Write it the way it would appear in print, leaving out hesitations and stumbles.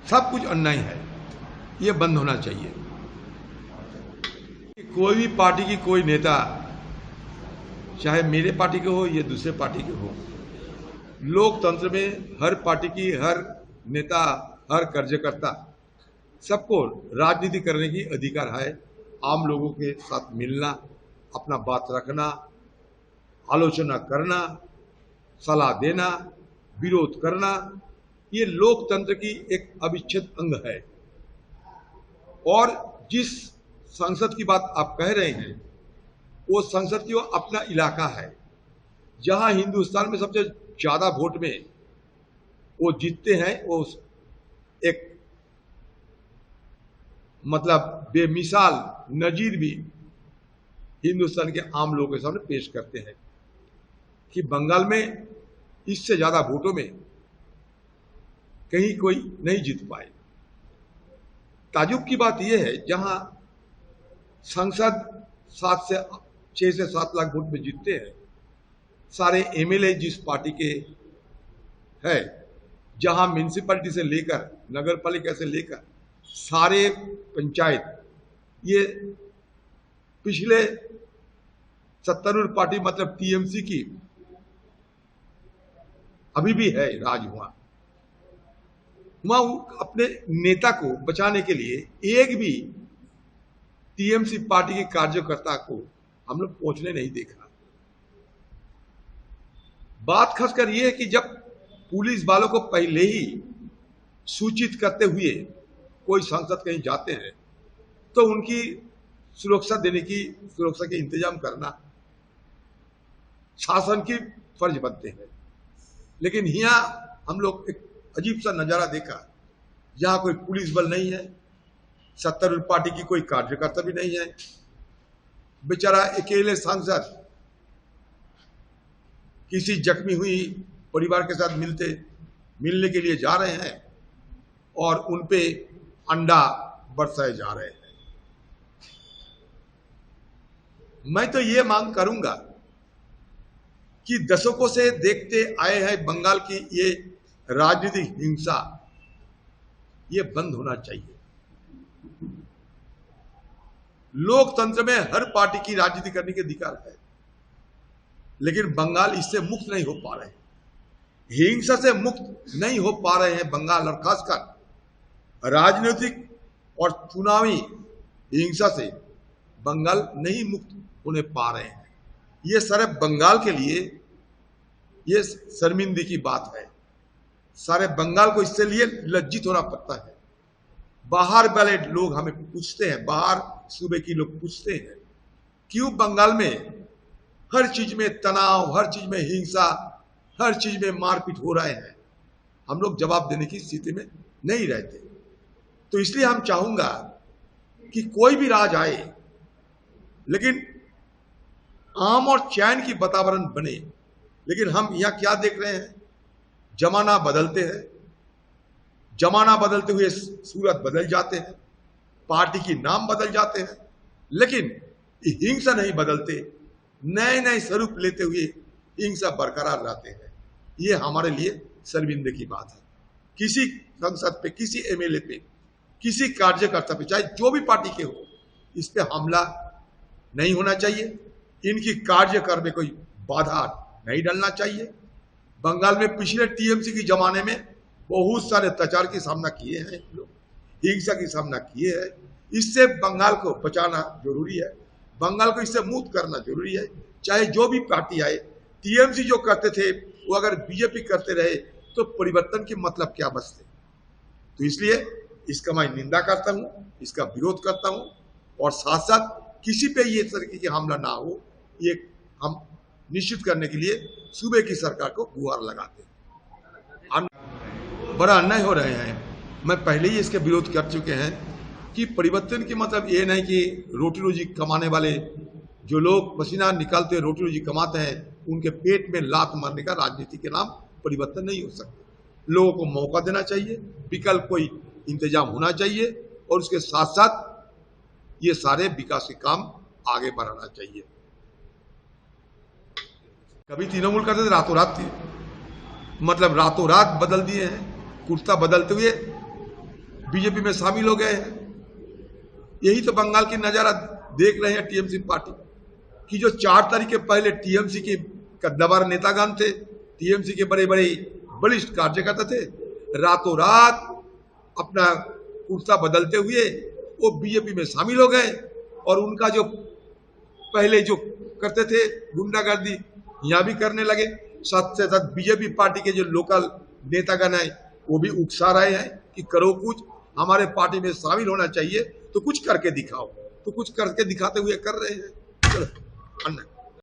सब कुछ अन्याय है, ये बंद होना चाहिए। कोई भी पार्टी की कोई नेता, चाहे मेरे पार्टी के हो या दूसरे पार्टी के हो, लोकतंत्र में हर पार्टी की हर नेता, हर कार्यकर्ता, सबको राजनीति करने की अधिकार है। आम लोगों के साथ मिलना, अपना बात रखना, आलोचना करना, सलाह देना, विरोध करना, ये लोकतंत्र की एक अविच्छेद अंग है। और जिस संसद की बात आप कह रहे हैं, वो संसद की वो अपना इलाका है, जहां हिंदुस्तान में सबसे ज्यादा वोट में वो जीतते हैं। वो एक मतलब बेमिसाल नजीर भी हिंदुस्तान के आम लोगों के सामने पेश करते हैं कि बंगाल में इससे ज्यादा वोटों में कहीं कोई नहीं जीत पाए। ताजुब की बात यह है, जहां संसद 6 से 7 लाख वोट में जीतते हैं, सारे एमएलए जिस पार्टी के है, जहां म्यूनिसिपैलिटी से लेकर नगर पालिका से लेकर सारे पंचायत, ये पिछले सत्तारूढ़ पार्टी मतलब टीएमसी की अभी भी है राज। वहां अपने नेता को बचाने के लिए एक भी टीएमसी पार्टी के कार्यकर्ता को हम लोग पहुंचने नहीं देखा। बात खासकर यह है कि जब पुलिस वालों को पहले ही सूचित करते हुए कोई सांसद कहीं जाते हैं, तो उनकी सुरक्षा देने की, सुरक्षा के इंतजाम करना शासन की फर्ज बनते हैं। लेकिन यहाँ हम लोग एक अजीब सा नजारा देखा, जहां कोई पुलिस बल नहीं है, सत्तारूढ़ पार्टी की कोई कार्यकर्ता भी नहीं है, बेचारा अकेले सांसद किसी जख्मी हुई परिवार के साथ मिलने के लिए जा रहे हैं और उनपे अंडा बरसाए जा रहे हैं। मैं तो ये मांग करूंगा कि दशकों से देखते आए हैं बंगाल की ये राजनीतिक हिंसा, ये बंद होना चाहिए। लोकतंत्र में हर पार्टी की राजनीति करने के अधिकार है, लेकिन बंगाल इससे मुक्त नहीं हो पा रहे हैं, हिंसा से मुक्त नहीं हो पा रहे हैं बंगाल। और खासकर राजनीतिक और चुनावी हिंसा से बंगाल नहीं मुक्त होने पा रहे हैं। ये सारे बंगाल के लिए ये शर्मिंदगी की बात है। सारे बंगाल को इससे लिए लज्जित होना पड़ता है। बाहर वाले लोग हमें पूछते हैं, बाहर सूबे के लोग पूछते हैं, क्यों बंगाल में हर चीज में तनाव, हर चीज में हिंसा, हर चीज में मारपीट हो रहे हैं। हम लोग जवाब देने की स्थिति में नहीं रहते। तो इसलिए हम चाहूंगा कि कोई भी राज आए, लेकिन आम और चैन की वातावरण बने। लेकिन हम यहां क्या देख रहे हैं, जमाना बदलते हैं, जमाना बदलते हुए सूरत बदल जाते हैं, पार्टी की नाम बदल जाते हैं, लेकिन हिंसा नहीं बदलते, नए नए स्वरूप लेते हुए हिंसा बरकरार रहते हैं। ये हमारे लिए शर्मिंदगी की बात है। किसी संसद पे, किसी एमएलए पे, किसी कार्यकर्ता पे, चाहे जो भी पार्टी के हो, इस पे हमला नहीं होना चाहिए। इनकी कार्यकाल में कोई बाधा नहीं डालना चाहिए। बंगाल में पिछले टीएमसी के जमाने में बहुत सारे अत्याचार की सामना किए हैं लोग, हिंसा की सामना किए हैं। इससे बंगाल को बचाना जरूरी है, बंगाल को इससे मुक्त करना जरूरी है। चाहे जो भी पार्टी आए, टीएमसी जो करते थे वो अगर बीजेपी करते रहे तो परिवर्तन के मतलब क्या बचते। तो इसलिए इसका मैं निंदा करता हूं, इसका विरोध करता हूं, और साथ साथ किसी पे ये तरीके की हमला ना हो, ये हम निश्चित करने के लिए सूबे की सरकार को गुहार लगाते हैं। बड़ा अन्याय हो रहे हैं। मैं पहले ही इसके विरोध कर चुके हैं कि परिवर्तन के मतलब ये नहीं कि रोटी रोजी कमाने वाले जो लोग पसीना निकालते रोटी रोजी कमाते हैं, उनके पेट में लात मारने का राजनीति के नाम परिवर्तन नहीं हो सकता। लोगों को मौका देना चाहिए, विकल्प कोई इंतजाम होना चाहिए, और उसके साथ साथ ये सारे विकास के काम आगे बढ़ाना चाहिए। कभी तृणमूल करते थे, रातों रात मतलब रातों रात बदल दिए हैं। कुर्ता बदलते हुए बीजेपी में शामिल हो गए हैं। यही तो बंगाल की नजारा देख रहे हैं टीएमसी पार्टी की, जो 4 तारीख के पहले टीएमसी के कद्दावर नेतागण थे, टीएमसी के बड़े बड़े वरिष्ठ कार्यकर्ता थे, रातों रात अपना कुर्ता बदलते हुए वो बीजेपी में शामिल हो गए और उनका जो पहले जो करते थे गुंडागर्दी यहाँ भी करने लगे। साथ से साथ बीजेपी पार्टी के जो लोकल नेतागण हैं वो भी उकसा रहे हैं कि करो कुछ, हमारे पार्टी में शामिल होना चाहिए, तो कुछ करके दिखाओ। तो कुछ करके दिखाते हुए कर रहे हैं। चलो अन्ना